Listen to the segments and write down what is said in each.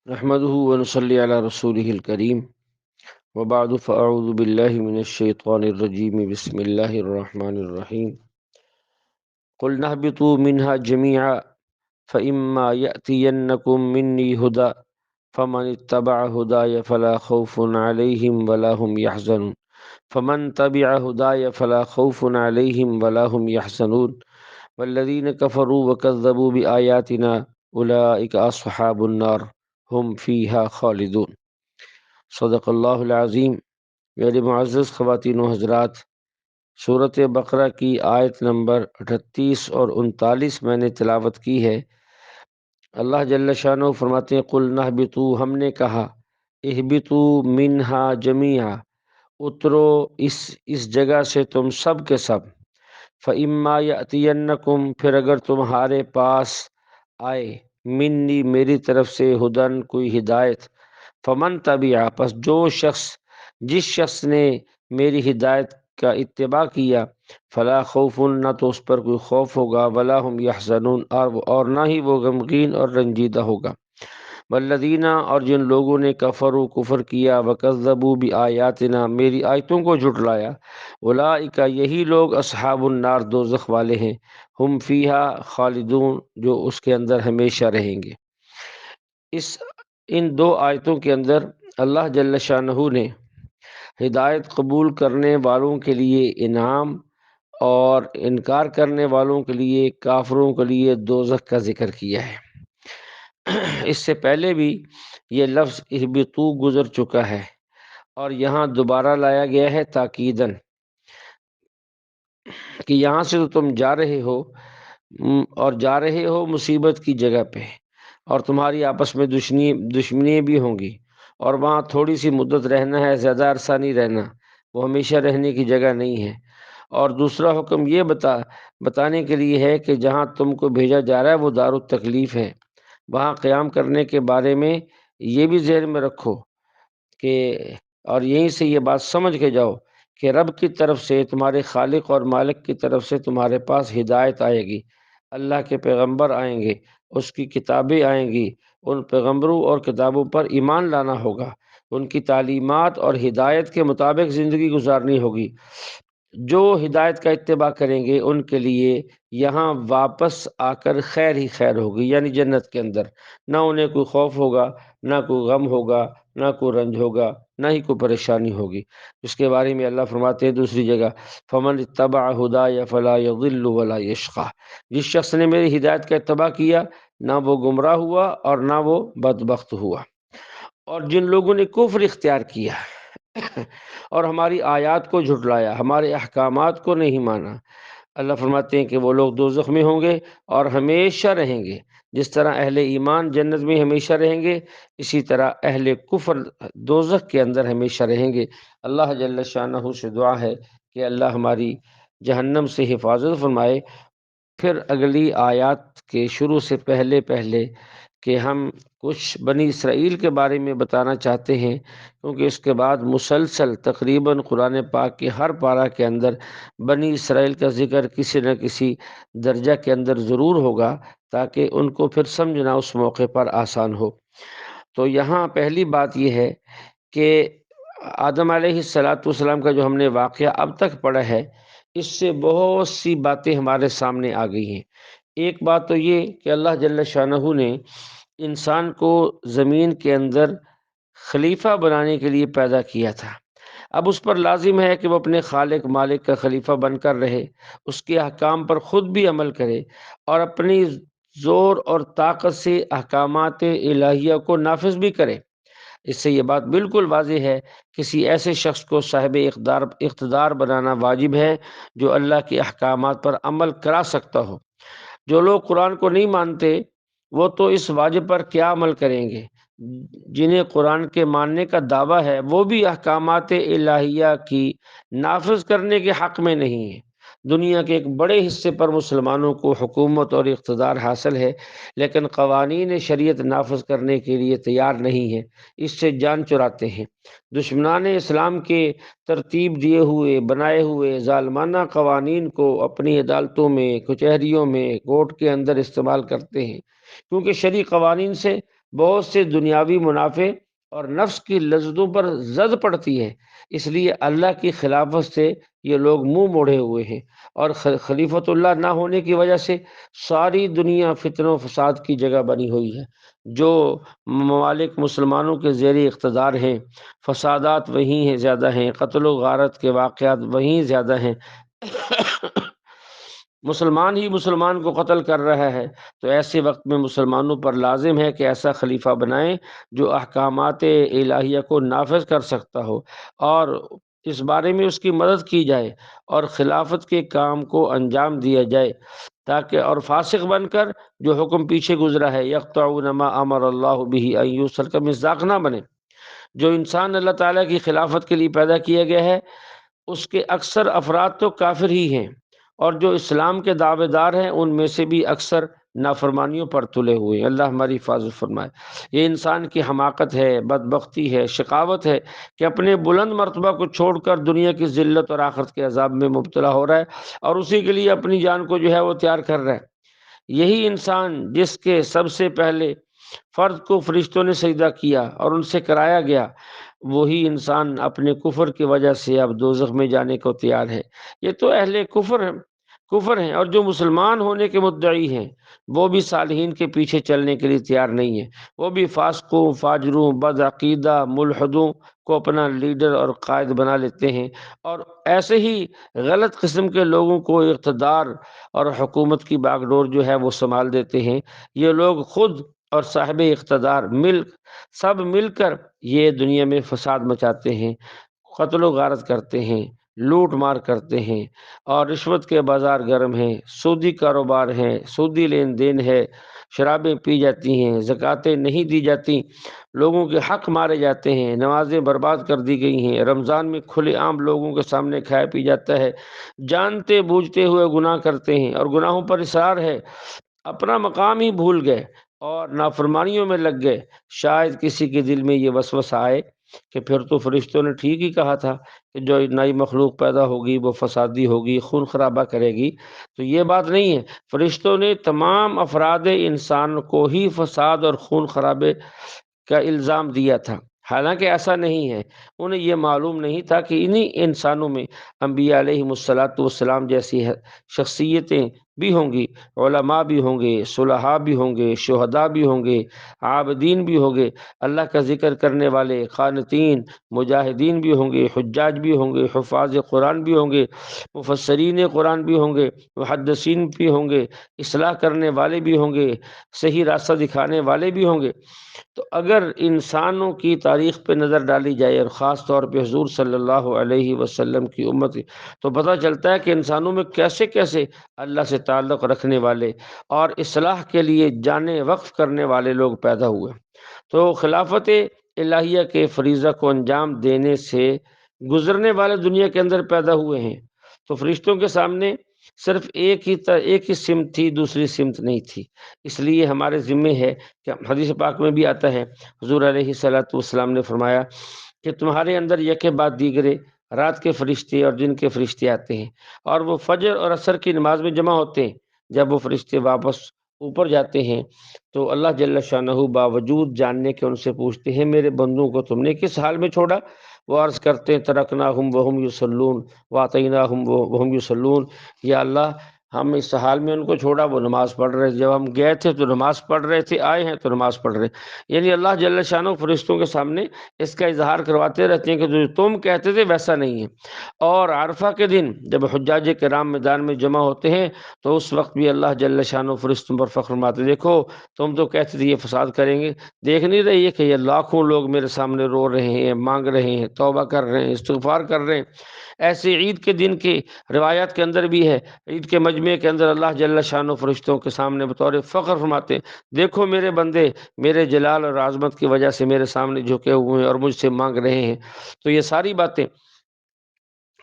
نحمده ونصلي على رسوله الكريم وبعد فأعوذ بالله من الشيطان الرجيم بسم الله الرحمن الرحيم قل اهبطوا منها جميعا فإما يأتينكم مني هدى فمن اتبع هداي فلا خوف عليهم ولا هم يحزنون فمن تبع هداي فلا خوف عليهم ولا هم يحزنون والذين كفروا وكذبوا بآياتنا أولئك أصحاب النار هم فيها خالدون۔ صدق اللہ العظیم۔ میرے معزز خواتین و حضرات، سورۃ بقرہ کی آیت نمبر 38 اور 39 میں نے تلاوت کی ہے۔ اللہ جل شانہ فرماتے ہیں قل نہبطوا، ہم نے کہا، اہبطوا منہا جمیعا، اترو اس جگہ سے تم سب کے سب، فإما یأتینکم، پھر اگر تمہارے پاس آئے، منی میری طرف سے، ہدن کوئی ہدایت، فمن تبع، پس جس شخص نے میری ہدایت کا اتباع کیا، فلا خوف، نہ تو اس پر کوئی خوف ہوگا، ولا هم یحزنون، اور نہ ہی وہ غمگین اور رنجیدہ ہوگا۔ والذین، اور جن لوگوں نے کفر کیا، وکذبوا بآیاتنا، میری آیتوں کو جھٹلایا، اولئک، یہی لوگ، اصحاب النار، دوزخ والے ہیں، ہم فیہا خالدون، جو اس کے اندر ہمیشہ رہیں گے۔ ان دو آیتوں کے اندر اللہ جل شانہ نے ہدایت قبول کرنے والوں کے لیے انعام اور انکار کرنے والوں کے لیے، کافروں کے لیے دوزخ کا ذکر کیا ہے۔ اس سے پہلے بھی یہ لفظ اہبطوا گزر چکا ہے اور یہاں دوبارہ لایا گیا ہے تاکیداً کہ یہاں سے تو تم جا رہے ہو، اور جا رہے ہو مصیبت کی جگہ پہ، اور تمہاری آپس میں دشمنی بھی ہوں گی، اور وہاں تھوڑی سی مدت رہنا ہے، زیادہ عرصہ نہیں رہنا، وہ ہمیشہ رہنے کی جگہ نہیں ہے۔ اور دوسرا حکم یہ بتانے کے لیے ہے کہ جہاں تم کو بھیجا جا رہا ہے وہ دار التکلیف ہے، وہاں قیام کرنے کے بارے میں یہ بھی ذہن میں رکھو کہ، اور یہیں سے یہ بات سمجھ کے جاؤ کہ رب کی طرف سے، تمہارے خالق اور مالک کی طرف سے تمہارے پاس ہدایت آئے گی، اللہ کے پیغمبر آئیں گے، اس کی کتابیں آئیں گی، ان پیغمبروں اور کتابوں پر ایمان لانا ہوگا، ان کی تعلیمات اور ہدایت کے مطابق زندگی گزارنی ہوگی۔ جو ہدایت کا اتباع کریں گے ان کے لیے یہاں واپس آ کر خیر ہی خیر ہوگی، یعنی جنت کے اندر نہ انہیں کوئی خوف ہوگا، نہ کوئی غم ہوگا، نہ کوئی رنج ہوگا، نہ ہی کوئی پریشانی ہوگی۔ اس کے بارے میں اللہ فرماتے ہیں دوسری جگہ، فمن اتبع ہدای فلا یضل ولا یشقی، جس شخص نے میری ہدایت کا اتباع کیا، نہ وہ گمراہ ہوا اور نہ وہ بدبخت ہوا۔ اور جن لوگوں نے کفر اختیار کیا اور ہماری آیات کو جھٹلایا، ہمارے احکامات کو نہیں مانا، اللہ فرماتے ہیں کہ وہ لوگ دوزخ میں ہوں گے اور ہمیشہ رہیں گے۔ جس طرح اہل ایمان جنت میں ہمیشہ رہیں گے، اسی طرح اہل کفر دوزخ کے اندر ہمیشہ رہیں گے۔ اللہ جل شانہ سے دعا ہے کہ اللہ ہماری جہنم سے حفاظت فرمائے۔ پھر اگلی آیات کے شروع سے پہلے کہ ہم کچھ بنی اسرائیل کے بارے میں بتانا چاہتے ہیں، کیونکہ اس کے بعد مسلسل تقریباً قرآن پاک کے ہر پارہ کے اندر بنی اسرائیل کا ذکر کسی نہ کسی درجہ کے اندر ضرور ہوگا، تاکہ ان کو پھر سمجھنا اس موقع پر آسان ہو۔ تو یہاں پہلی بات یہ ہے کہ آدم علیہ السلام کا جو ہم نے واقعہ اب تک پڑھا ہے، اس سے بہت سی باتیں ہمارے سامنے آ گئی ہیں۔ ایک بات تو یہ کہ اللہ جل شانہ نے انسان کو زمین کے اندر خلیفہ بنانے کے لیے پیدا کیا تھا۔ اب اس پر لازم ہے کہ وہ اپنے خالق مالک کا خلیفہ بن کر رہے، اس کے احکام پر خود بھی عمل کرے، اور اپنی زور اور طاقت سے احکامات الہیہ کو نافذ بھی کرے۔ اس سے یہ بات بالکل واضح ہے، کسی ایسے شخص کو صاحب اقتدار بنانا واجب ہے جو اللہ کے احکامات پر عمل کرا سکتا ہو۔ جو لوگ قرآن کو نہیں مانتے، وہ تو اس واجب پر کیا عمل کریں گے؟ جنہیں قرآن کے ماننے کا دعویٰ ہے، وہ بھی احکامات الہیہ کی نافذ کرنے کے حق میں نہیں ہیں۔ دنیا کے ایک بڑے حصے پر مسلمانوں کو حکومت اور اقتدار حاصل ہے، لیکن قوانین شریعت نافذ کرنے کے لیے تیار نہیں ہیں، اس سے جان چراتے ہیں۔ دشمنان اسلام کے ترتیب دیے ہوئے بنائے ہوئے ظالمانہ قوانین کو اپنی عدالتوں میں، کچہریوں میں، کورٹ کے اندر استعمال کرتے ہیں، کیونکہ شرعی قوانین سے بہت سے دنیاوی منافع اور نفس کی لذتوں پر زد پڑتی ہے، اس لیے اللہ کی خلافت سے یہ لوگ منہ موڑے ہوئے ہیں، اور خلیفۃ اللہ نہ ہونے کی وجہ سے ساری دنیا فتنہ و فساد کی جگہ بنی ہوئی ہے۔ جو ممالک مسلمانوں کے زیر اقتدار ہیں، فسادات وہیں ہیں زیادہ ہیں، قتل و غارت کے واقعات وہیں زیادہ ہیں، مسلمان ہی مسلمان کو قتل کر رہا ہے، تو ایسے وقت میں مسلمانوں پر لازم ہے کہ ایسا خلیفہ بنائیں جو احکامات الہیہ کو نافذ کر سکتا ہو، اور اس بارے میں اس کی مدد کی جائے اور خلافت کے کام کو انجام دیا جائے، تاکہ اور فاسق بن کر جو حکم پیچھے گزرا ہے یقطعون ما امر اللہ بہ ان یوصل کا مصداق نہ بنے۔ جو انسان اللہ تعالیٰ کی خلافت کے لیے پیدا کیا گیا ہے، اس کے اکثر افراد تو کافر ہی ہیں، اور جو اسلام کے دعوے دار ہیں ان میں سے بھی اکثر نافرمانیوں پر تلے ہوئے ہیں۔ اللہ ہماری حفاظت فرمائے۔ یہ انسان کی حماقت ہے، بدبختی ہے، شقاوت ہے کہ اپنے بلند مرتبہ کو چھوڑ کر دنیا کی ذلت اور آخرت کے عذاب میں مبتلا ہو رہا ہے، اور اسی کے لیے اپنی جان کو جو ہے وہ تیار کر رہا ہے۔ یہی انسان جس کے سب سے پہلے فرد کو فرشتوں نے سجدہ کیا اور ان سے کرایا گیا، وہی انسان اپنے کفر کی وجہ سے اب دوزخ میں جانے کو تیار ہے۔ یہ تو اہل کفر ہیں، اور جو مسلمان ہونے کے مدعی ہیں وہ بھی صالحین کے پیچھے چلنے کے لیے تیار نہیں ہیں، وہ بھی فاسقوں، فاجروں، بدعقیدہ ملحدوں کو اپنا لیڈر اور قائد بنا لیتے ہیں، اور ایسے ہی غلط قسم کے لوگوں کو اقتدار اور حکومت کی باغ ڈور جو ہے وہ سنبھال دیتے ہیں۔ یہ لوگ خود اور صاحب اقتدار سب مل کر یہ دنیا میں فساد مچاتے ہیں، قتل و غارت کرتے ہیں، لوٹ مار کرتے ہیں، اور رشوت کے بازار گرم ہیں، سودی کاروبار ہیں، سودی لین دین ہے، شرابیں پی جاتی ہیں، زکوٰۃیں نہیں دی جاتی، لوگوں کے حق مارے جاتے ہیں، نمازیں برباد کر دی گئی ہیں، رمضان میں کھلے عام لوگوں کے سامنے کھایا پی جاتا ہے، جانتے بوجھتے ہوئے گناہ کرتے ہیں اور گناہوں پر اصرار ہے، اپنا مقام ہی بھول گئے اور نافرمانیوں میں لگ گئے۔ شاید کسی کے دل میں یہ وسوسہ آئے کہ پھر تو فرشتوں نے ٹھیک ہی کہا تھا کہ جو نئی مخلوق پیدا ہوگی وہ فسادی ہوگی، خون خرابہ کرے گی۔ تو یہ بات نہیں ہے، فرشتوں نے تمام افراد انسان کو ہی فساد اور خون خرابے کا الزام دیا تھا، حالانکہ ایسا نہیں ہے۔ انہیں یہ معلوم نہیں تھا کہ انہی انسانوں میں انبیاء علیہ السلام جیسی شخصیتیں بھی ہوں گی، علماء بھی ہوں گے، صلحاء بھی ہوں گے، شہداء بھی ہوں گے، عابدین بھی ہوں گے، اللہ کا ذکر کرنے والے قانتین مجاہدین بھی ہوں گے، حجاج بھی ہوں گے، حفاظ قرآن بھی ہوں گے، مفسرین قرآن بھی ہوں گے، محدثین بھی ہوں گے، اصلاح کرنے والے بھی ہوں گے، صحیح راستہ دکھانے والے بھی ہوں گے۔ تو اگر انسانوں کی تاریخ پہ نظر ڈالی جائے، اور خاص طور پہ حضور صلی اللہ علیہ وسلم کی امت، تو پتہ چلتا ہے کہ انسانوں میں کیسے کیسے اللہ سے تعلق رکھنے والے اور اصلاح کے لیے جانیں وقف کرنے والے لوگ پیدا ہوئے۔ تو خلافت الہیہ کے فریضہ کو انجام دینے سے گزرنے والے دنیا کے اندر پیدا ہوئے ہیں۔ تو فرشتوں کے سامنے صرف ایک ہی سمت تھی، دوسری سمت نہیں تھی۔ اس لیے ہمارے ذمے ہے کہ حدیث پاک میں بھی آتا ہے، حضور علیہ الصلوۃ والسلام نے فرمایا کہ تمہارے اندر یکے بعد دیگرے رات کے فرشتے اور دن کے فرشتے آتے ہیں، اور وہ فجر اور عصر کی نماز میں جمع ہوتے ہیں۔ جب وہ فرشتے واپس اوپر جاتے ہیں تو اللہ جل شانہ باوجود جاننے کے ان سے پوچھتے ہیں، میرے بندوں کو تم نے کس حال میں چھوڑا؟ وہ عرض کرتے ہیں، ترکناہم وہم یصلون واتیناہم وہم یصلون، یا اللہ ہم اس حال میں ان کو چھوڑا، وہ نماز پڑھ رہے تھے، جب ہم گئے تھے تو نماز پڑھ رہے تھے، آئے ہیں تو نماز پڑھ رہے ہیں۔ یعنی اللہ جل شانہ فرشتوں کے سامنے اس کا اظہار کرواتے رہتے ہیں کہ جو تم کہتے تھے ویسا نہیں ہے۔ اور عرفہ کے دن جب حجاج کرام میدان میں جمع ہوتے ہیں تو اس وقت بھی اللہ جل شانہ فرشتوں پر فخر فرماتے، دیکھو تم تو کہتے تھے یہ فساد کریں گے، دیکھ نہیں رہی ہے کہ یہ لاکھوں لوگ میرے سامنے رو رہے ہیں، مانگ رہے ہیں، توبہ کر رہے ہیں، استغفار کر رہے ہیں۔ ایسے عید کے دن کی روایات کے اندر بھی ہے، عید کے مجمع کے اندر اللہ جل شانہ فرشتوں کے سامنے بطور فخر فرماتے ہیں، دیکھو میرے بندے میرے جلال اور عظمت کی وجہ سے میرے سامنے جھکے ہوئے ہیں اور مجھ سے مانگ رہے ہیں۔ تو یہ ساری باتیں،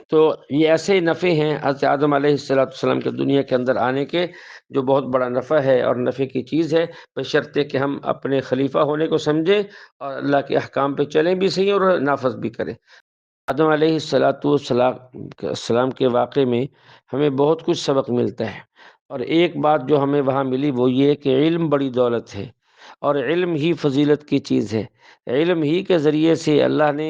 تو یہ ایسے نفع ہیں حضرت آدم علیہ السلام کے دنیا کے اندر آنے کے، جو بہت بڑا نفع ہے اور نفع کی چیز ہے، بشرطے کہ ہم اپنے خلیفہ ہونے کو سمجھیں اور اللہ کے احکام پہ چلیں بھی صحیح اور نافذ بھی کریں۔ آدم علیہ السلام کے واقعے میں ہمیں بہت کچھ سبق ملتا ہے، اور ایک بات جو ہمیں وہاں ملی وہ یہ کہ علم بڑی دولت ہے۔ اور علم ہی فضیلت کی چیز ہے۔ علم ہی کے ذریعے سے اللہ نے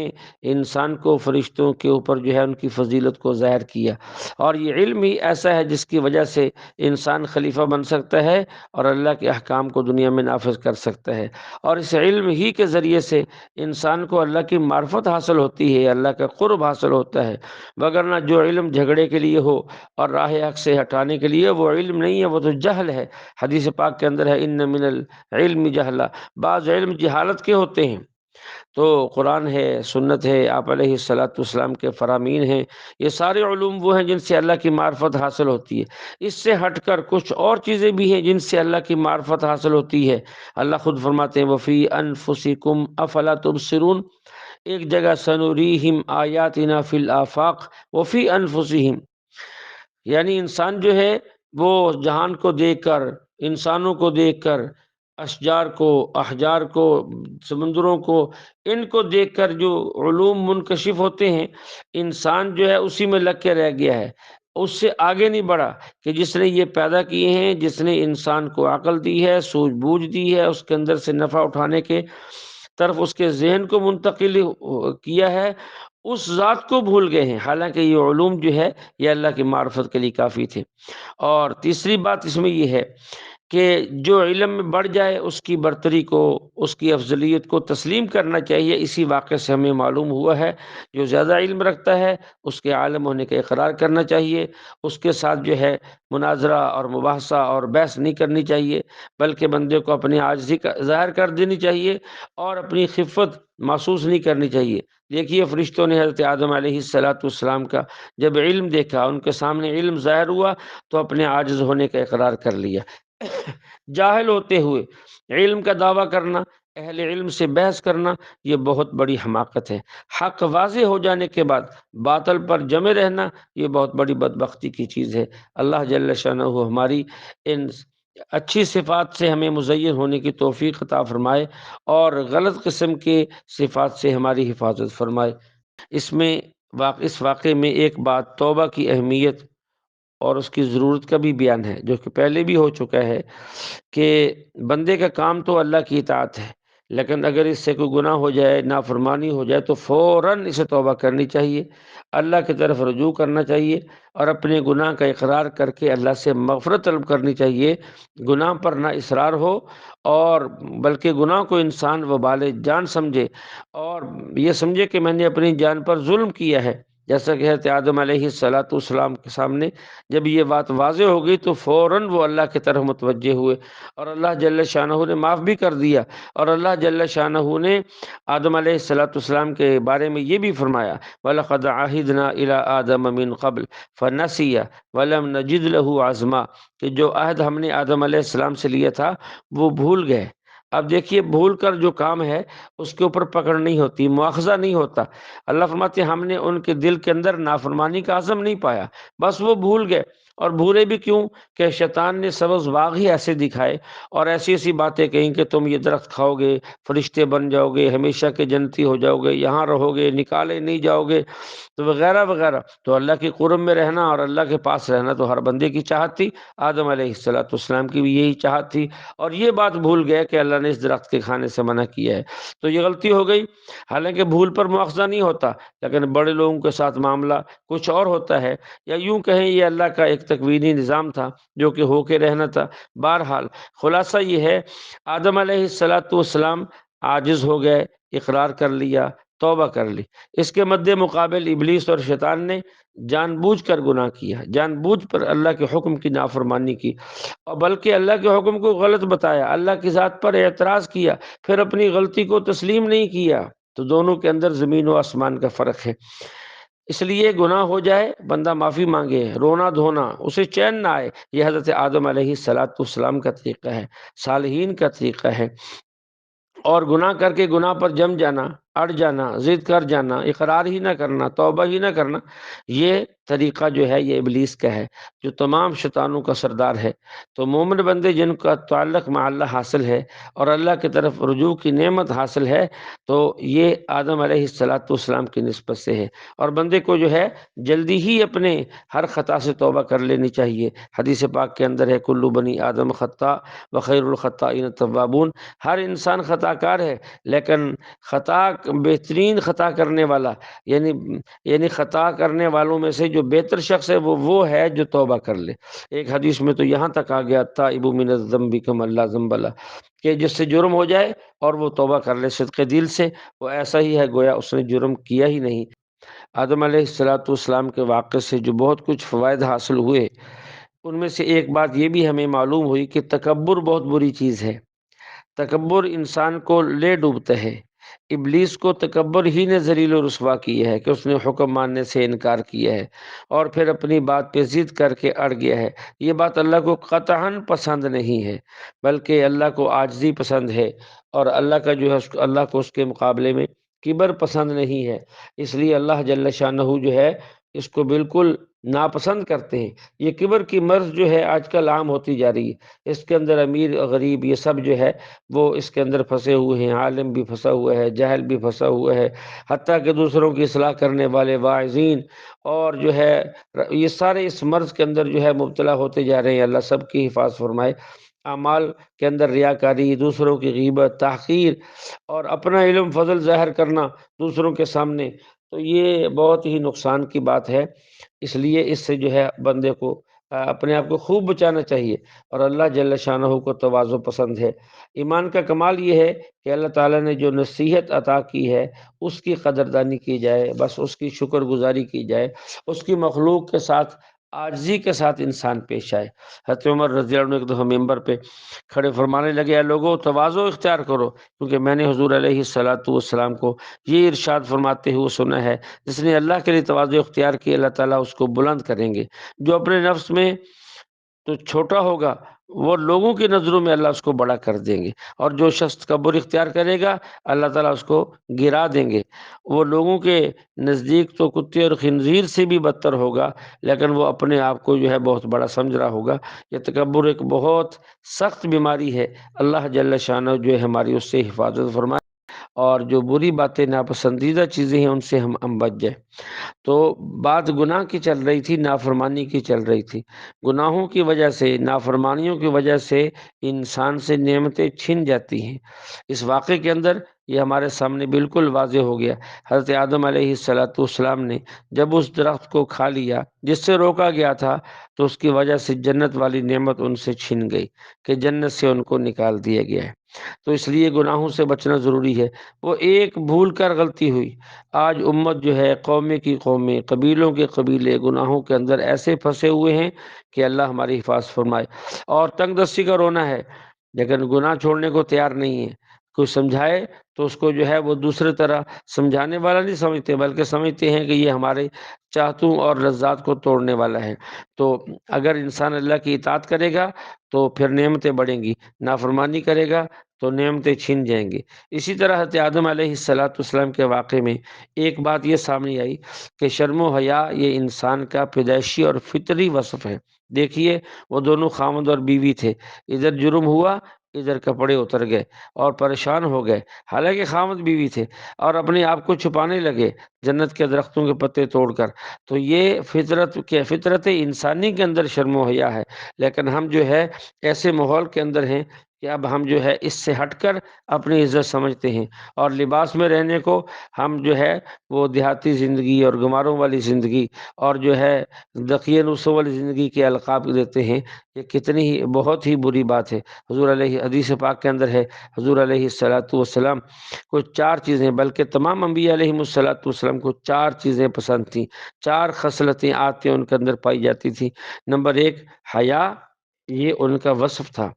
انسان کو فرشتوں کے اوپر جو ہے ان کی فضیلت کو ظاہر کیا، اور یہ علم ہی ایسا ہے جس کی وجہ سے انسان خلیفہ بن سکتا ہے اور اللہ کے احکام کو دنیا میں نافذ کر سکتا ہے، اور اس علم ہی کے ذریعے سے انسان کو اللہ کی معرفت حاصل ہوتی ہے، اللہ کا قرب حاصل ہوتا ہے۔ وگرنہ جو علم جھگڑے کے لیے ہو اور راہ حق سے ہٹانے کے لیے، وہ علم نہیں ہے، وہ تو جہل ہے۔ حدیث پاک کے اندر ہے ان من العلم جہلا، بعض علم جہالت کے ہوتے ہیں۔ تو قرآن ہے، سنت ہے، آپ علیہ الصلاۃ والسلام کے فرامین ہیں، یہ سارے علوم وہ ہیں جن سے اللہ کی معرفت حاصل ہوتی ہے۔ اس سے ہٹ کر کچھ اور چیزیں بھی ہیں جن سے اللہ کی معرفت حاصل ہوتی ہے۔ اللہ خود فرماتے ہیں وفی انفسکم افلا تبصرون، ایک جگہ سنوریہم آیاتنا فی الآفاق وفی انفسہم، یعنی انسان جو ہے وہ جہان کو دیکھ کر، انسانوں کو دیکھ کر، اشجار کو، احجار کو، سمندروں کو، ان کو دیکھ کر جو علوم منکشف ہوتے ہیں، انسان جو ہے اسی میں لگ کے رہ گیا ہے، اس سے آگے نہیں بڑھا کہ جس نے یہ پیدا کیے ہیں، جس نے انسان کو عقل دی ہے، سوجھ بوجھ دی ہے، اس کے اندر سے نفع اٹھانے کے طرف اس کے ذہن کو منتقل کیا ہے، اس ذات کو بھول گئے ہیں، حالانکہ یہ علوم جو ہے یہ اللہ کی معرفت کے لیے کافی تھے۔ اور تیسری بات اس میں یہ ہے کہ جو علم میں بڑھ جائے اس کی برتری کو، اس کی افضلیت کو تسلیم کرنا چاہیے۔ اسی واقعے سے ہمیں معلوم ہوا ہے جو زیادہ علم رکھتا ہے اس کے عالم ہونے کا اقرار کرنا چاہیے، اس کے ساتھ جو ہے مناظرہ اور مباحثہ اور بحث نہیں کرنی چاہیے، بلکہ بندے کو اپنی عاجزی کا ظاہر کر دینی چاہیے اور اپنی خفت محسوس نہیں کرنی چاہیے۔ دیکھیے فرشتوں نے حضرت آدم علیہ السلام کا جب علم دیکھا، ان کے سامنے علم ظاہر ہوا تو اپنے عاجز ہونے کا اقرار کر لیا۔ جاہل ہوتے ہوئے علم کا دعویٰ کرنا، اہل علم سے بحث کرنا، یہ بہت بڑی حماقت ہے۔ حق واضح ہو جانے کے بعد باطل پر جمے رہنا، یہ بہت بڑی بدبختی کی چیز ہے۔ اللہ جل شانہ ہماری ان اچھی صفات سے ہمیں مزین ہونے کی توفیق عطا فرمائے اور غلط قسم کے صفات سے ہماری حفاظت فرمائے۔ اس واقعے میں ایک بات توبہ کی اہمیت اور اس کی ضرورت کا بھی بیان ہے، جو کہ پہلے بھی ہو چکا ہے کہ بندے کا کام تو اللہ کی اطاعت ہے، لیکن اگر اس سے کوئی گناہ ہو جائے، نافرمانی ہو جائے، تو فوراً اسے توبہ کرنی چاہیے، اللہ کی طرف رجوع کرنا چاہیے اور اپنے گناہ کا اقرار کر کے اللہ سے مغفرت طلب کرنی چاہیے۔ گناہ پر نہ اصرار ہو، اور بلکہ گناہ کو انسان وبال جان سمجھے اور یہ سمجھے کہ میں نے اپنی جان پر ظلم کیا ہے، جیسا کہ حضرت آدم علیہ السلام کے سامنے جب یہ بات واضح ہو گئی تو فوراً وہ اللہ کی طرف متوجہ ہوئے اور اللہ جل شانہ نے معاف بھی کر دیا، اور اللہ جل شانہ نے آدم علیہ السلام کے بارے میں یہ بھی فرمایا وَلَقَدْ عَهِدْنَا إِلَىٰ آدَمَ مِن قَبْلُ فَنَسِيَ وَلَمْ نَجِدْ لَهُ عَزْمًا، کہ جو عہد ہم نے آدم علیہ السلام سے لیا تھا وہ بھول گئے۔ اب دیکھیے بھول کر جو کام ہے اس کے اوپر پکڑ نہیں ہوتی، مواخذہ نہیں ہوتا۔ اللہ فرماتے ہیں ہم نے ان کے دل کے اندر نافرمانی کا عزم نہیں پایا، بس وہ بھول گئے۔ اور بھولے بھی کیوں کہ شیطان نے سبز باغ ہی ایسے دکھائے اور ایسی ایسی باتیں کہیں کہ تم یہ درخت کھاؤ گے فرشتے بن جاؤ گے، ہمیشہ کے جنتی ہو جاؤ گے، یہاں رہو گے، نکالے نہیں جاؤ گے، تو وغیرہ وغیرہ۔ تو اللہ کے قرب میں رہنا اور اللہ کے پاس رہنا تو ہر بندے کی چاہت تھی، آدم علیہ السلام کی بھی یہی چاہت تھی، اور یہ بات بھول گئے کہ اللہ نے اس درخت کے کھانے سے منع کیا ہے، تو یہ غلطی ہو گئی۔ حالانکہ بھول پر مواخذہ نہیں ہوتا، لیکن بڑے لوگوں کے ساتھ معاملہ کچھ اور ہوتا ہے، یا یوں کہیں یہ اللہ کا ایک تکوینی نظام تھا جو کہ ہو کے رہنا تھا۔ بہرحال خلاصہ یہ ہے آدم علیہ السلام عاجز ہو گئے، اقرار کر لیا، توبہ کر لی۔ اس کے مد مقابل ابلیس اور شیطان نے جان بوجھ کر گناہ کیا، جان بوجھ پر اللہ کے حکم کی نافرمانی کی، اور بلکہ اللہ کے حکم کو غلط بتایا، اللہ کی ذات پر اعتراض کیا، پھر اپنی غلطی کو تسلیم نہیں کیا۔ تو دونوں کے اندر زمین و آسمان کا فرق ہے۔ اس لیے گناہ ہو جائے بندہ معافی مانگے، رونا دھونا، اسے چین نہ آئے، یہ حضرت آدم علیہ السلام کا طریقہ ہے، صالحین کا طریقہ ہے۔ اور گناہ کر کے گناہ پر جم جانا، اڑ جانا، ضد کر جانا، اقرار ہی نہ کرنا، توبہ ہی نہ کرنا، یہ طریقہ جو ہے یہ ابلیس کا ہے جو تمام شیطانوں کا سردار ہے۔ تو مومن بندے جن کا تعلق مع اللہ حاصل ہے اور اللہ کی طرف رجوع کی نعمت حاصل ہے، تو یہ آدم علیہ السلام کی نسبت سے ہے، اور بندے کو جو ہے جلدی ہی اپنے ہر خطا سے توبہ کر لینی چاہیے۔ حدیث پاک کے اندر ہے کل بنی آدم خطا وخیر الخطائین التوابون، ہر انسان خطا کار ہے، لیکن خطا بہترین خطا کرنے والا یعنی خطا کرنے والوں میں سے جو بہتر شخص ہے وہ ہے جو توبہ کر لے۔ ایک حدیث میں تو یہاں تک آ گیا تائب من الذنب کمن لا ذنب لہ، کہ جس سے جرم ہو جائے اور وہ توبہ کر لے صدق دل سے، وہ ایسا ہی ہے گویا اس نے جرم کیا ہی نہیں۔ آدم علیہ السلام کے واقعے سے جو بہت کچھ فوائد حاصل ہوئے، ان میں سے ایک بات یہ بھی ہمیں معلوم ہوئی کہ تکبر بہت بری چیز ہے۔ تکبر انسان کو لے ڈوبتا ہے۔ ابلیس کو تکبر ہی نے ذلیل و رسوا کیا ہے کہ اس نے حکم ماننے سے انکار کیا ہے اور پھر اپنی بات پہ ضد کر کے اڑ گیا ہے۔ یہ بات اللہ کو قطعاً پسند نہیں ہے، بلکہ اللہ کو عاجزی پسند ہے، اور اللہ کا جو ہے اللہ کو اس کے مقابلے میں کبر پسند نہیں ہے۔ اس لیے اللہ جل شانہ جو ہے اس کو بالکل ناپسند کرتے ہیں۔ یہ کبر کی مرض جو ہے آج کل عام ہوتی جا رہی ہے، اس کے اندر امیر غریب یہ سب جو ہے وہ اس کے اندر پھنسے ہوئے ہیں، عالم بھی پھنسا ہوا ہے، جاہل بھی پھنسا ہوا ہے، حتیٰ کہ دوسروں کی اصلاح کرنے والے واعظین اور جو ہے یہ سارے اس مرض کے اندر جو ہے مبتلا ہوتے جا رہے ہیں۔ اللہ سب کی حفاظت فرمائے۔ اعمال کے اندر ریاکاری، دوسروں کی غیبت، تحقیر اور اپنا علم فضل ظاہر کرنا دوسروں کے سامنے، تو یہ بہت ہی نقصان کی بات ہے۔ اس لیے اس سے جو ہے بندے کو اپنے آپ کو خوب بچانا چاہیے، اور اللہ جل شانہ کو تواضع پسند ہے۔ ایمان کا کمال یہ ہے کہ اللہ تعالیٰ نے جو نصیحت عطا کی ہے اس کی قدردانی کی جائے، بس اس کی شکر گزاری کی جائے، اس کی مخلوق کے ساتھ عاجزی کے ساتھ انسان پیش آئے۔ حضرت عمر رضی اللہ عنہ ایک دفعہ ممبر پہ کھڑے فرمانے لگے، اے لوگوں تواضع اختیار کرو، کیونکہ میں نے حضور علیہ السلام کو یہ ارشاد فرماتے ہوئے سنا ہے، جس نے اللہ کے لیے تواضع اختیار کی اللہ تعالیٰ اس کو بلند کریں گے۔ جو اپنے نفس میں تو چھوٹا ہوگا وہ لوگوں کی نظروں میں اللہ اس کو بڑا کر دیں گے، اور جو شخص تکبر اختیار کرے گا اللہ تعالیٰ اس کو گرا دیں گے۔ وہ لوگوں کے نزدیک تو کتے اور خنزیر سے بھی بدتر ہوگا، لیکن وہ اپنے آپ کو جو ہے بہت بڑا سمجھ رہا ہوگا۔ یہ تکبر ایک بہت سخت بیماری ہے۔ اللہ جل شانہ جو ہے ہماری اس سے حفاظت فرمائے، اور جو بری باتیں ناپسندیدہ چیزیں ہیں ان سے ہم بچ جائیں۔ تو بات گناہ کی چل رہی تھی، نافرمانی کی چل رہی تھی۔ گناہوں کی وجہ سے، نافرمانیوں کی وجہ سے انسان سے نعمتیں چھن جاتی ہیں۔ اس واقعے کے اندر یہ ہمارے سامنے بالکل واضح ہو گیا۔ حضرت آدم علیہ السلام نے جب اس درخت کو کھا لیا جس سے روکا گیا تھا، تو اس کی وجہ سے جنت والی نعمت ان سے چھن گئی کہ جنت سے ان کو نکال دیا گیا ہے۔ تو اس لیے گناہوں سے بچنا ضروری ہے۔ وہ ایک بھول کر غلطی ہوئی، آج امت جو ہے قومیں کی قومیں، قبیلوں کے قبیلے گناہوں کے اندر ایسے پھنسے ہوئے ہیں کہ اللہ ہماری حفاظت فرمائے۔ اور تنگ دستی کا رونا ہے، لیکن گناہ چھوڑنے کو تیار نہیں ہے۔ کوئی سمجھائے تو اس کو جو ہے وہ دوسرے طرح سمجھانے والا نہیں سمجھتے، بلکہ سمجھتے ہیں کہ یہ ہمارے چاہتوں اور لذات کو توڑنے والا ہے۔ تو اگر انسان اللہ کی اطاعت کرے گا تو پھر نعمتیں بڑھیں گی، نافرمانی کرے گا تو نعمتیں چھن جائیں گی۔ اسی طرح حضرت آدم علیہ السلام کے واقعے میں ایک بات یہ سامنے آئی کہ شرم و حیا یہ انسان کا پیدائشی اور فطری وصف ہے۔ دیکھیے وہ دونوں خاوند اور بیوی تھے، ادھر جرم ہوا، ادھر کپڑے اتر گئے اور پریشان ہو گئے، حالانکہ خاوند بیوی تھے، اور اپنے آپ کو چھپانے لگے جنت کے درختوں کے پتے توڑ کر۔ تو یہ فطرت انسانی کے اندر شرم و حیا ہے، لیکن ہم جو ہے ایسے ماحول کے اندر ہیں کہ اب ہم جو ہے اس سے ہٹ کر اپنی عزت سمجھتے ہیں، اور لباس میں رہنے کو ہم جو ہے وہ دیہاتی زندگی اور گماروں والی زندگی اور جو ہے دقیق نوسوں والی زندگی کے القاب دیتے ہیں۔ یہ کتنی ہی بہت ہی بری بات ہے۔ حضور علیہ حدیث پاک کے اندر ہے، حضور علیہ السلام کو چار چیزیں، بلکہ تمام انبیاء علیہ السلام کو چار چیزیں پسند تھیں، چار خصلتیں آتے ان کے اندر پائی جاتی تھیں۔ نمبر ایک حیا، یہ ان کا وصف تھا،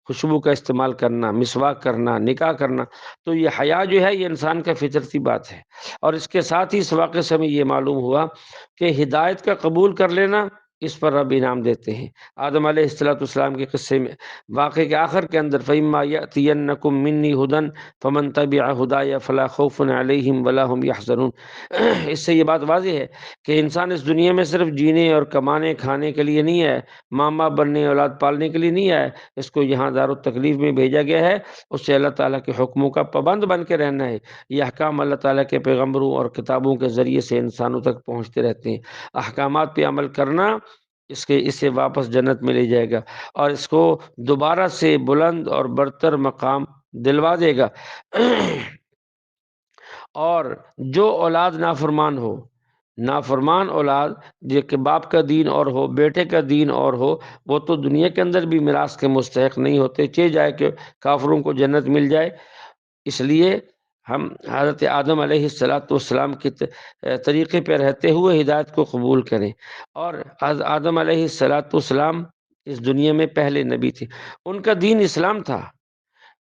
خوشبو کا استعمال کرنا، مسواک کرنا، نکاح کرنا۔ تو یہ حیا جو ہے یہ انسان کا فطرتی بات ہے۔ اور اس کے ساتھ ہی اس واقعے سے ہمیں یہ معلوم ہوا کہ ہدایت کا قبول کر لینا اس پر رب انعام دیتے ہیں۔ آدم علیہ السلام کے قصے میں، واقعے کے آخر کے اندر فَإِمَّا يَأْتِيَنَّكُم مِّنِّي هُدًى فَمَن تَبِعَ هُدَايَ فَلَا خَوْفٌ عَلَيْهِمْ وَلَا هُمْ يَحْزَنُونَ۔ اس سے یہ بات واضح ہے کہ انسان اس دنیا میں صرف جینے اور کمانے کھانے کے لیے نہیں ہے، ماں باپ بننے اولاد پالنے کے لیے نہیں ہے، اس کو یہاں دار التکلیف میں بھیجا گیا ہے، اس سے اللہ تعالیٰ کے حکموں کا پابند بن کے رہنا ہے۔ یہ احکام اللہ تعالیٰ کے پیغمبروں اور کتابوں کے ذریعے سے انسانوں تک پہنچتے رہتے ہیں۔ احکامات پہ عمل کرنا اسے واپس جنت میں لے جائے گا اور اس کو دوبارہ سے بلند اور برتر مقام دلوا دے گا۔ اور جو اولاد نافرمان ہو، نافرمان اولاد جو کہ باپ کا دین اور ہو بیٹے کا دین اور ہو، وہ تو دنیا کے اندر بھی میراث کے مستحق نہیں ہوتے، چاہے جائے کہ کافروں کو جنت مل جائے۔ اس لیے ہم حضرت آدم علیہ السلام کے طریقے پہ رہتے ہوئے ہدایت کو قبول کریں۔ اور آدم علیہ السلام اس دنیا میں پہلے نبی تھے، ان کا دین اسلام تھا،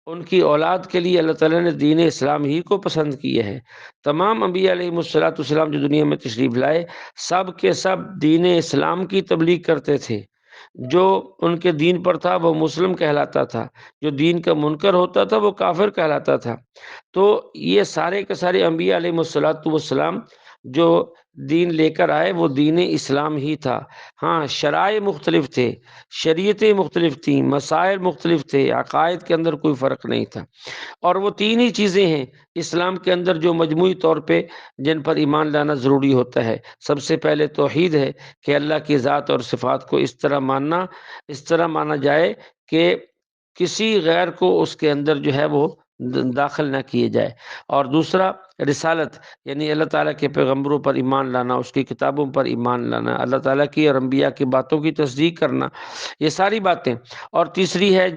ان کی اولاد کے لیے اللہ تعالیٰ نے دین اسلام ہی کو پسند کیا ہے۔ تمام انبیاء علیہ السلام جو دنیا میں تشریف لائے، سب کے سب دین اسلام کی تبلیغ کرتے تھے۔ جو ان کے دین پر تھا وہ مسلم کہلاتا تھا، جو دین کا منکر ہوتا تھا وہ کافر کہلاتا تھا۔ تو یہ سارے کے سارے انبیاء علیہ السلام جو دین لے کر آئے وہ دین اسلام ہی تھا۔ ہاں، شرائع مختلف تھے، شریعتیں مختلف تھیں، مسائل مختلف تھے، عقائد کے اندر کوئی فرق نہیں تھا۔ اور وہ تین ہی چیزیں ہیں اسلام کے اندر جو مجموعی طور پہ جن پر ایمان لانا ضروری ہوتا ہے۔ سب سے پہلے توحید ہے کہ اللہ کی ذات اور صفات کو اس طرح مانا جائے کہ کسی غیر کو اس کے اندر جو ہے وہ داخل نہ کیے جائے۔ اور دوسرا رسالت، یعنی اللہ تعالیٰ کے پیغمبروں پر ایمان لانا، اس کی کتابوں پر ایمان لانا، اللہ تعالیٰ کی اور انبیاء کی باتوں کی تصدیق کرنا، یہ ساری باتیں۔ اور تیسری ہے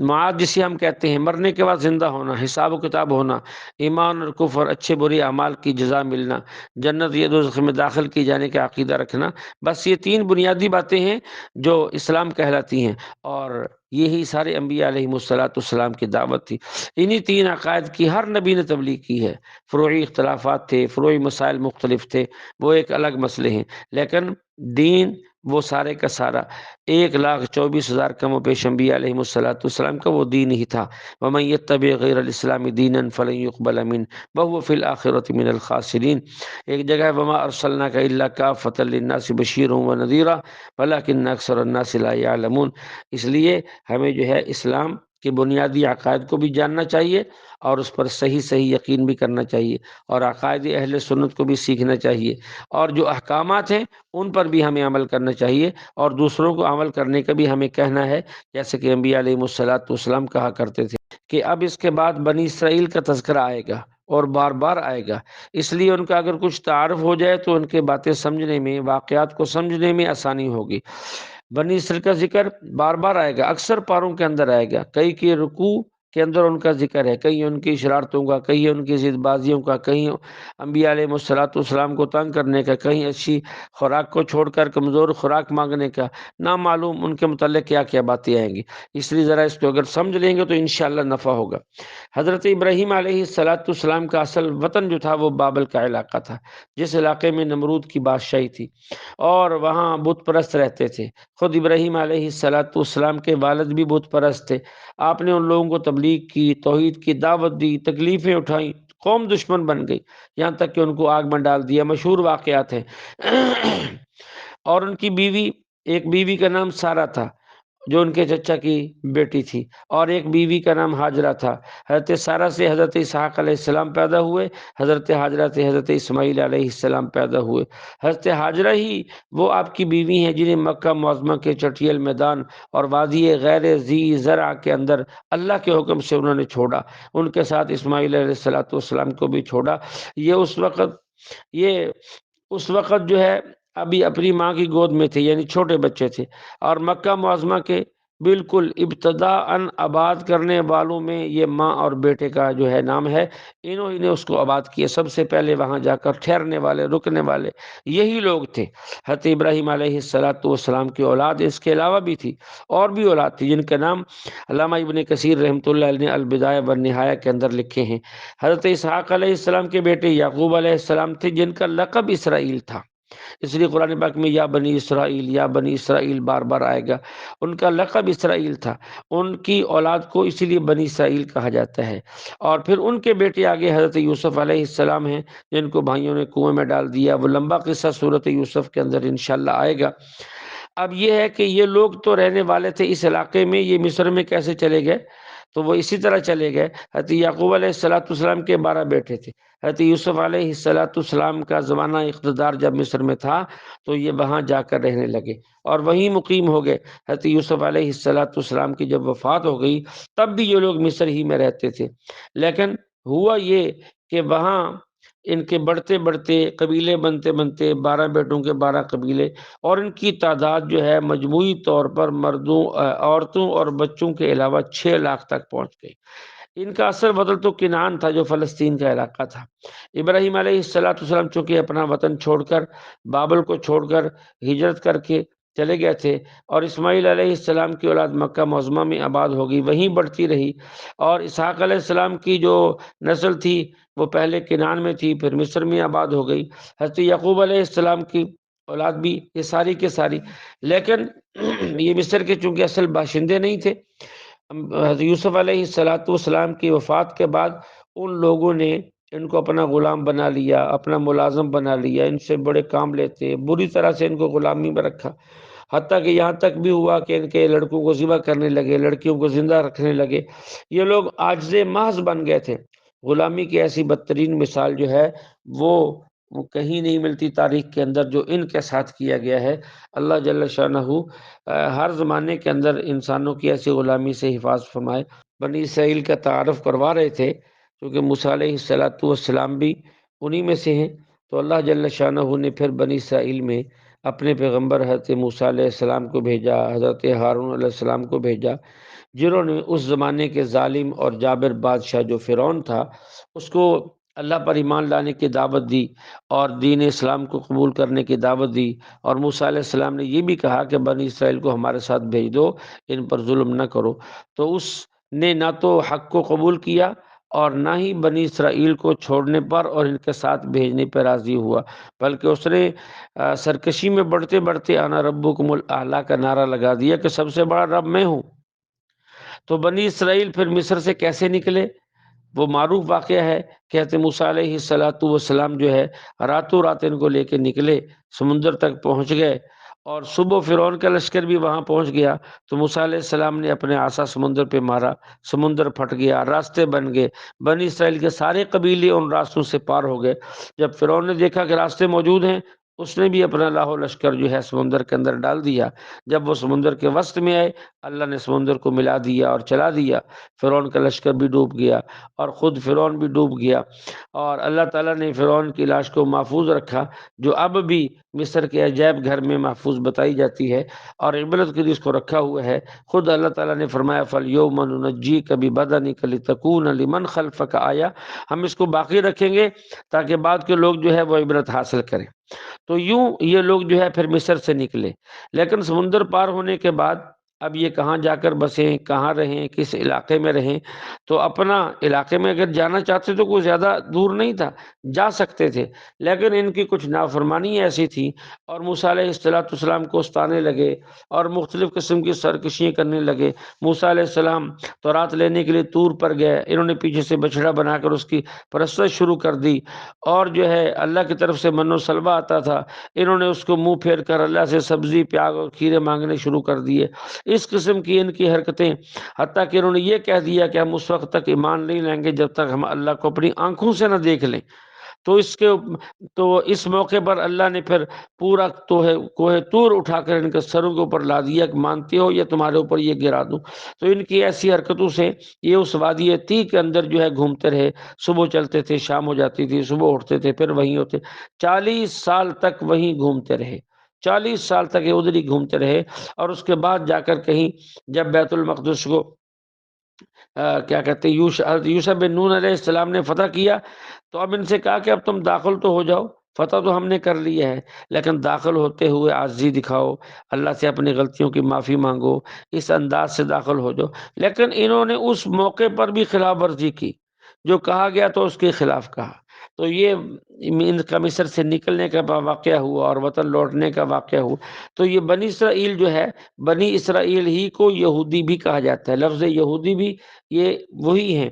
معاد، جسے ہم کہتے ہیں مرنے کے بعد زندہ ہونا، حساب و کتاب ہونا، ایمان اور کفر، اچھے برے اعمال کی جزا ملنا، جنت یا دوزخ میں داخل کی جانے کا عقیدہ رکھنا۔ بس یہ تین بنیادی باتیں ہیں جو اسلام کہلاتی ہیں، اور یہی سارے انبیاء علیہ السلام کی دعوت تھی۔ انہی تین عقائد کی ہر نبی نے تبلیغ کی ہے۔ فروعی اختلافات تھے، فروعی مسائل مختلف تھے، وہ ایک الگ مسئلے ہیں، لیکن دین وہ سارے کا سارا 1,24,000 کم و بیش انبیاء علیہ السلام کا وہ دین ہی تھا۔ وَمَن يَتَّبِعْ غَيْرَ الْإِسْلَامِ دِينًا فَلَن يُقْبَلَ مِنْهُ وَهُوَ فِي الْآخِرَةِ مِنَ الْخَاسِرِينَ۔ ایک جگہ ہے وَمَا أَرْسَلْنَاكَ إِلَّا كَافَّةً لِلنَّاسِ بَشِيرًا وَنَذِيرًا وَلَكِنَّ أَكْثَرَ النَّاسِ لَا يَعْلَمُونَ۔ اس لیے ہمیں جو ہے اسلام کے بنیادی عقائد کو بھی جاننا چاہیے اور اس پر صحیح یقین بھی کرنا چاہیے، اور عقائد اہل سنت کو بھی سیکھنا چاہیے، اور جو احکامات ہیں ان پر بھی ہمیں عمل کرنا چاہیے، اور دوسروں کو عمل کرنے کا بھی ہمیں کہنا ہے، جیسے کہ انبیاء علیہ السلام کہا کرتے تھے کہ اب اس کے بعد بنی اسرائیل کا تذکرہ آئے گا اور بار بار آئے گا، اس لیے ان کا اگر کچھ تعارف ہو جائے تو ان کے باتیں سمجھنے میں، واقعات کو سمجھنے میں آسانی ہوگی۔ بنی اسرائیل کا ذکر بار بار آئے گا، اکثر پاروں کے اندر آئے گا، کئی کے رکوع کے اندر ان کا ذکر ہے، کہیں ان کی شرارتوں کا، کہیں ان کی ضد بازیوں کا، کہیں انبیاء علیہ السلام کو تنگ کرنے کا، کہیں اچھی خوراک کو چھوڑ کر کمزور خوراک مانگنے کا، نامعلوم ان کے متعلق کیا کیا باتیں آئیں گی۔ اس لیے ذرا اس کو اگر سمجھ لیں گے تو انشاءاللہ نفع ہوگا۔ حضرت ابراہیم علیہ السلام کا اصل وطن جو تھا وہ بابل کا علاقہ تھا، جس علاقے میں نمرود کی بادشاہی تھی اور وہاں بت پرست رہتے تھے۔ خود ابراہیم علیہ السلام کے والد بھی بت پرست تھے۔ آپ نے ان لوگوں کو تبلیغ کی، توحید کی دعوت دی، تکلیفیں اٹھائیں، قوم دشمن بن گئی، یہاں تک کہ ان کو آگ میں ڈال دیا، مشہور واقعات ہیں۔ اور ان کی بیوی، ایک بیوی کا نام سارہ تھا جو ان کے چچا کی بیٹی تھی، اور ایک بیوی کا نام ہاجرہ تھا۔ حضرت سارہ سے حضرت اسحاق علیہ السلام پیدا ہوئے، حضرت ہاجرہ سے حضرت اسماعیل علیہ السلام پیدا ہوئے۔ حضرت ہاجرہ ہی وہ آپ کی بیوی ہیں جنہیں مکہ معظمہ کے چٹیل میدان اور وادی غیر ذی زرع کے اندر اللہ کے حکم سے انہوں نے چھوڑا، ان کے ساتھ اسماعیل علیہ السلام کو بھی چھوڑا۔ یہ اس وقت جو ہے ابھی اپنی ماں کی گود میں تھے، یعنی چھوٹے بچے تھے، اور مکہ معظمہ کے بالکل ابتداءً آباد کرنے والوں میں یہ ماں اور بیٹے کا جو ہے نام ہے، انہوں نے اس کو آباد کیا۔ سب سے پہلے وہاں جا کر ٹھہرنے والے، رکنے والے یہی لوگ تھے۔ حضرت ابراہیم علیہ السلام کی اولاد اس کے علاوہ بھی تھی، اور بھی اولاد تھی جن کا نام علامہ ابن کثیر رحمۃ اللہ علیہ نے البدایہ والنہایہ کے اندر لکھے ہیں۔ حضرت اسحاق علیہ السلام کے بیٹے یعقوب علیہ السلام تھے جن کا لقب اسرائیل تھا۔ اس لیے قرآن پاک میں یا بنی اسرائیل بار بار آئے گا۔ ان کا لقب اسرائیل تھا، ان کی اولاد کو اسی لیے بنی اسرائیل کہا جاتا ہے۔ اور پھر ان کے بیٹے آگے حضرت یوسف علیہ السلام ہیں، جن کو بھائیوں نے کنویں میں ڈال دیا۔ وہ لمبا قصہ صورت یوسف کے اندر انشاءاللہ آئے گا۔ اب یہ ہے کہ یہ لوگ تو رہنے والے تھے اس علاقے میں، یہ مصر میں کیسے چلے گئے؟ تو وہ اسی طرح چلے گئے۔ حضرت یعقوب علیہ السلام کے 12 بیٹے تھے۔ حضرت یوسف علیہ السلام کا زمانہ اقتدار جب مصر میں تھا تو یہ وہاں جا کر رہنے لگے اور وہیں مقیم ہو گئے۔ حضرت یوسف علیہ السلام کی جب وفات ہو گئی تب بھی یہ لوگ مصر ہی میں رہتے تھے، لیکن ہوا یہ کہ وہاں ان کے بڑھتے بڑھتے قبیلے بنتے بنتے 12 بیٹوں کے 12 قبیلے، اور ان کی تعداد جو ہے مجموعی طور پر مردوں، عورتوں اور بچوں کے علاوہ 6 لاکھ تک پہنچ گئی۔ ان کا اصل وطن تو کنعان تھا جو فلسطین کا علاقہ تھا۔ ابراہیم علیہ السلام چونکہ اپنا وطن چھوڑ کر، بابل کو چھوڑ کر ہجرت کر کے چلے گئے تھے، اور اسماعیل علیہ السلام کی اولاد مکہ معظمہ میں آباد ہو گئی، وہیں بڑھتی رہی۔ اور اسحاق علیہ السلام کی جو نسل تھی وہ پہلے کنعان میں تھی، پھر مصر میں آباد ہو گئی۔ حضرت یعقوب علیہ السلام کی اولاد بھی یہ ساری کے ساری، لیکن یہ مصر کے چونکہ اصل باشندے نہیں تھے۔ حضرت یوسف علیہ السلام کی وفات کے بعد ان لوگوں نے ان کو اپنا غلام بنا لیا، اپنا ملازم بنا لیا، ان سے بڑے کام لیتے، بری طرح سے ان کو غلامی میں رکھا، حتیٰ کہ یہاں تک بھی ہوا کہ ان کے لڑکوں کو ذبح کرنے لگے، لڑکیوں کو زندہ رکھنے لگے۔ یہ لوگ عاجز محض بن گئے تھے۔ غلامی کی ایسی بدترین مثال جو ہے وہ کہیں نہیں ملتی تاریخ کے اندر جو ان کے ساتھ کیا گیا ہے۔ اللہ جل شانہ ہر زمانے کے اندر انسانوں کی ایسی غلامی سے حفاظت فرمائے۔ بنی اسرائیل کا تعارف کروا رہے تھے کیونکہ موسیٰ علیہ السلام بھی انہی میں سے ہیں، تو اللہ جل شانہ نے پھر بنی اسرائیل میں اپنے پیغمبر حضرت موسیٰ علیہ السلام کو بھیجا، حضرت ہارون علیہ السلام کو بھیجا، جنہوں نے اس زمانے کے ظالم اور جابر بادشاہ جو فرعون تھا اس کو اللہ پر ایمان لانے کی دعوت دی اور دین اسلام کو قبول کرنے کی دعوت دی۔ اور موسیٰ علیہ السلام نے یہ بھی کہا کہ بنی اسرائیل کو ہمارے ساتھ بھیج دو، ان پر ظلم نہ کرو، تو اس نے نہ تو حق کو قبول کیا اور نہ ہی بنی اسرائیل کو چھوڑنے پر اور ان کے ساتھ بھیجنے پر راضی ہوا، بلکہ اس نے سرکشی میں بڑھتے بڑھتے انا ربکم الاعلی کا نعرہ لگا دیا کہ سب سے بڑا رب میں ہوں۔ تو بنی اسرائیل پھر مصر سے کیسے نکلے؟ وہ معروف واقعہ ہے کہ حضرت موسیٰ علیہ السلام جو ہے راتوں رات ان کو لے کے نکلے، سمندر تک پہنچ گئے، اور صبح فرعون کا لشکر بھی وہاں پہنچ گیا تو موسیٰ علیہ السلام نے اپنے عصا سمندر پہ مارا، سمندر پھٹ گیا، راستے بن گئے، بنی اسرائیل کے سارے قبیلے ان راستوں سے پار ہو گئے۔ جب فرعون نے دیکھا کہ راستے موجود ہیں، اس نے بھی اپنا لاہو لشکر جو ہے سمندر کے اندر ڈال دیا۔ جب وہ سمندر کے وسط میں آئے، اللہ نے سمندر کو ملا دیا اور چلا دیا، فرعون کا لشکر بھی ڈوب گیا اور خود فرعون بھی ڈوب گیا، اور اللہ تعالیٰ نے فرعون کی لاش کو محفوظ رکھا، جو اب بھی مصر کے عجائب گھر میں محفوظ بتائی جاتی ہے اور عبرت کے لیے اس کو رکھا ہوا ہے۔ خود اللہ تعالیٰ نے فرمایا فَالْيَوْمَ نُنَجِّيكَ بِبَدَنِكَ لِتَكُونَ لِمَنْ خَلْفَكَ آیَةً، ہم اس کو باقی رکھیں گے تاکہ بعد کے لوگ جو ہے وہ عبرت حاصل کریں۔ تو یوں یہ لوگ جو ہے پھر مصر سے نکلے، لیکن سمندر پار ہونے کے بعد اب یہ کہاں جا کر بسیں، کہاں رہیں، کس علاقے میں رہیں؟ تو اپنا علاقے میں اگر جانا چاہتے تو کوئی زیادہ دور نہیں تھا، جا سکتے تھے، لیکن ان کی کچھ نافرمانی ایسی تھی اور موسیٰ علیہ السلام کو استانے لگے اور مختلف قسم کی سرکشیاں کرنے لگے۔ موسیٰ علیہ السلام تورات لینے کے لیے طور پر گئے، انہوں نے پیچھے سے بچڑا بنا کر اس کی پرستش شروع کر دی، اور جو ہے اللہ کی طرف سے من و سلوہ آتا تھا، انہوں نے اس کو منہ پھیر کر اللہ سے سبزی پیاز اور کھیرے مانگنے شروع کر دیے۔ اس قسم کی ان کی حرکتیں، حتیٰ کہ انہوں نے یہ کہہ دیا کہ ہم اس وقت تک ایمان نہیں لیں گے جب تک ہم اللہ کو اپنی آنکھوں سے نہ دیکھ لیں۔ تو اس موقع پر اللہ نے پھر پورا کوہ طور اٹھا کر ان کے سروں کے اوپر لا دیا کہ مانتے ہو یا تمہارے اوپر یہ گرا دوں۔ تو ان کی ایسی حرکتوں سے یہ اس وادی تی کے اندر جو ہے گھومتے رہے، صبح چلتے تھے، شام ہو جاتی تھی، صبح اٹھتے تھے، پھر وہیں ہوتے، 40 سال تک وہیں گھومتے رہے، 40 سال تک یہ ادھر ہی گھومتے رہے، اور اس کے بعد جا کر کہیں جب بیت المقدس کو کیا کہتے ہیں یوشع بن نون علیہ السلام نے فتح کیا، تو اب ان سے کہا کہ اب تم داخل تو ہو جاؤ، فتح تو ہم نے کر لیا ہے، لیکن داخل ہوتے ہوئے عاجزی دکھاؤ، اللہ سے اپنی غلطیوں کی معافی مانگو، اس انداز سے داخل ہو جاؤ۔ لیکن انہوں نے اس موقع پر بھی خلاف ورزی کی، جو کہا گیا تو اس کے خلاف کہا۔ تو یہ ان کا مصر سے نکلنے کا واقعہ ہوا اور وطن لوٹنے کا واقعہ ہوا۔ تو یہ بنی اسرائیل جو ہے، بنی اسرائیل ہی کو یہودی بھی کہا جاتا ہے، لفظ یہودی بھی یہ وہی ہیں۔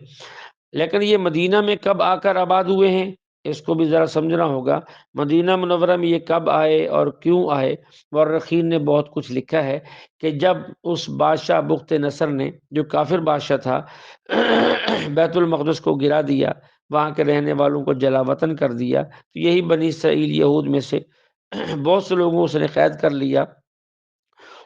لیکن یہ مدینہ میں کب آ کر آباد ہوئے ہیں، اس کو بھی ذرا سمجھنا ہوگا۔ مدینہ منورہ میں یہ کب آئے اور کیوں آئے، مورخین نے بہت کچھ لکھا ہے کہ جب اس بادشاہ بخت نصر نے، جو کافر بادشاہ تھا، بیت المقدس کو گرا دیا، وہاں کے رہنے والوں کو جلا وطن کر دیا، تو یہی بنی اسرائیل یہود میں سے بہت سے لوگوں کو اس نے قید کر لیا۔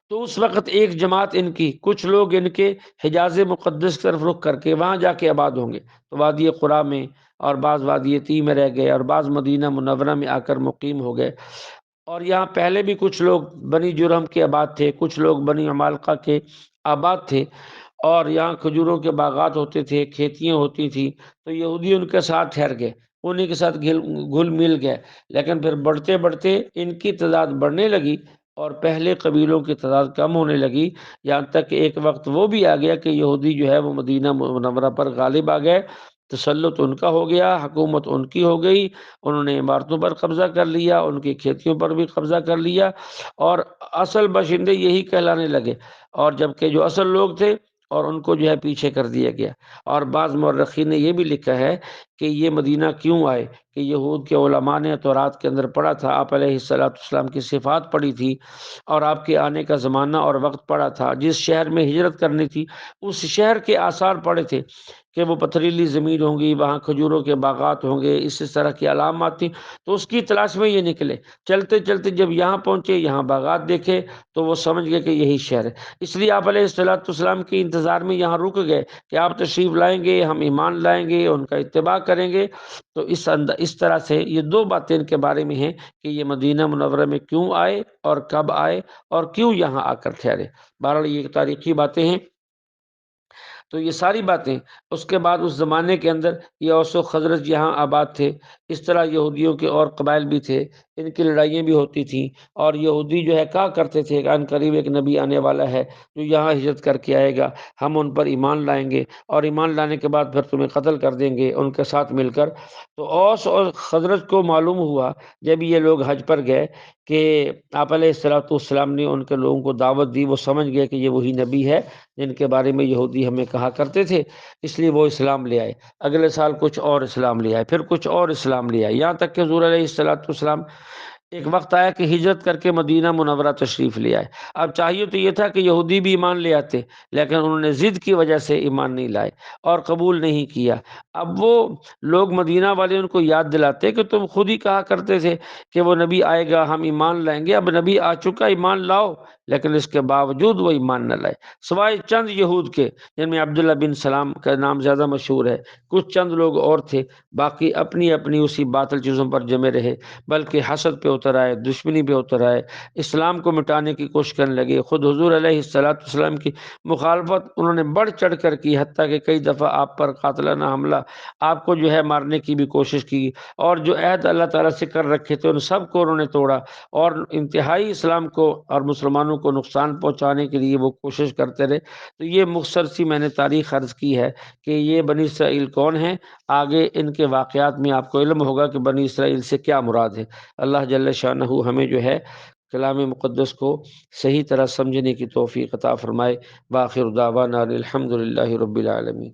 تو اس وقت ایک جماعت ان کی، کچھ لوگ ان کے حجاز مقدس کی طرف رخ کر کے وہاں جا کے آباد ہوں گے، تو وادی قرا میں، اور بعض وادی تیہ میں رہ گئے، اور بعض مدینہ منورہ میں آ کر مقیم ہو گئے۔ اور یہاں پہلے بھی کچھ لوگ بنی جرہم کے آباد تھے، کچھ لوگ بنی عمالقہ کے آباد تھے، اور یہاں کھجوروں کے باغات ہوتے تھے، کھیتیاں ہوتی تھیں، تو یہودی ان کے ساتھ ٹھہر گئے، انہیں کے ساتھ گھل مل گئے۔ لیکن پھر بڑھتے بڑھتے ان کی تعداد بڑھنے لگی اور پہلے قبیلوں کی تعداد کم ہونے لگی، یہاں تک کہ ایک وقت وہ بھی آ گیا کہ یہودی جو ہے وہ مدینہ منورہ پر غالب آ گئے، تسلط ان کا ہو گیا، حکومت ان کی ہو گئی، انہوں نے عمارتوں پر قبضہ کر لیا، ان کی کھیتیوں پر بھی قبضہ کر لیا، اور اصل باشندے یہی کہلانے لگے، اور جبکہ جو اصل لوگ تھے اور ان کو جو ہے پیچھے کر دیا گیا۔ اور بعض مورخین نے یہ بھی لکھا ہے کہ یہ مدینہ کیوں آئے، کہ یہود کے علماء نے تورات کے اندر پڑھا تھا، آپ علیہ السلام کی صفات پڑھی تھی، اور آپ کے آنے کا زمانہ اور وقت پڑھا تھا، جس شہر میں ہجرت کرنی تھی اس شہر کے آثار پڑھے تھے کہ وہ پتھریلی زمین ہوں گی، وہاں کھجوروں کے باغات ہوں گے، اس طرح کی علامات تھیں، تو اس کی تلاش میں یہ نکلے۔ چلتے چلتے جب یہاں پہنچے، یہاں باغات دیکھے، تو وہ سمجھ گئے کہ یہی شہر ہے، اس لیے آپ علیہ السلام کے انتظار میں یہاں رک گئے کہ آپ تشریف لائیں گے، ہم ایمان لائیں گے، ان کا اتباع کریں گے۔ تو اس طرح سے یہ دو باتیں ان کے بارے میں ہیں کہ یہ مدینہ منورہ میں کیوں آئے اور کب آئے اور کیوں یہاں آ کر ٹھہرے۔ بہرحال یہ تاریخی باتیں ہیں۔ تو یہ ساری باتیں، اس کے بعد اس زمانے کے اندر یہ اوس و خزرج یہاں آباد تھے، اس طرح یہودیوں کے اور قبائل بھی تھے، ان کی لڑائیاں بھی ہوتی تھیں، اور یہودی جو ہے کہا کرتے تھے کہ ان قریب ایک نبی آنے والا ہے جو یہاں ہجرت کر کے آئے گا، ہم ان پر ایمان لائیں گے، اور ایمان لانے کے بعد پھر تمہیں قتل کر دیں گے ان کے ساتھ مل کر۔ تو اوس اور خزرج کو معلوم ہوا جب یہ لوگ حج پر گئے کہ آپ علیہ السلام نے ان کے لوگوں کو دعوت دی، وہ سمجھ گئے کہ یہ وہی نبی ہے جن کے بارے میں یہودی ہمیں کہا کرتے تھے، اس لیے وہ اسلام لے آئے۔ اگلے سال کچھ اور اسلام لے آئے، پھر کچھ اور اسلام لے آئے، یہاں تک کہ حضور علیہ السلام ایک وقت آیا کہ ہجرت کر کے مدینہ منورہ تشریف لے آئے۔ اب چاہیے تو یہ تھا کہ یہودی بھی ایمان لے آتے، لیکن انہوں نے ضد کی وجہ سے ایمان نہیں لائے اور قبول نہیں کیا۔ اب وہ لوگ مدینہ والے ان کو یاد دلاتے کہ تم خود ہی کہا کرتے تھے کہ وہ نبی آئے گا، ہم ایمان لائیں گے، اب نبی آ چکا، ایمان لاؤ، لیکن اس کے باوجود وہ ایمان نہ لائے، سوائے چند یہود کے، جن میں عبداللہ بن سلام کا نام زیادہ مشہور ہے، کچھ چند لوگ اور تھے، باقی اپنی اپنی اسی باطل چیزوں پر جمے رہے، بلکہ حسد پہ اتر آئے، دشمنی پہ اتر آئے، اسلام کو مٹانے کی کوشش کرنے لگے۔ خود حضور علیہ السلام کی مخالفت انہوں نے بڑھ چڑھ کر کی، حتیٰ کہ کئی دفعہ آپ پر قاتلانہ حملہ، آپ کو جو ہے مارنے کی بھی کوشش کی، اور جو عہد اللہ تعالیٰ سے کر رکھے تھے ان سب کو انہوں نے توڑا، اور انتہائی اسلام کو اور مسلمانوں کو نقصان پہنچانے کے لیے وہ کوشش کرتے رہے۔ تو یہ مختصر سی میں نے تاریخ عرض کی ہے کہ یہ بنی اسرائیل کون ہیں، آگے ان کے واقعات میں آپ کو علم ہوگا کہ بنی اسرائیل سے کیا مراد ہے۔ اللہ جل شانہ ہمیں جو ہے کلام مقدس کو صحیح طرح سمجھنے کی توفیق عطا فرمائے۔ وآخر دعوانا الحمد للہ رب العالمین۔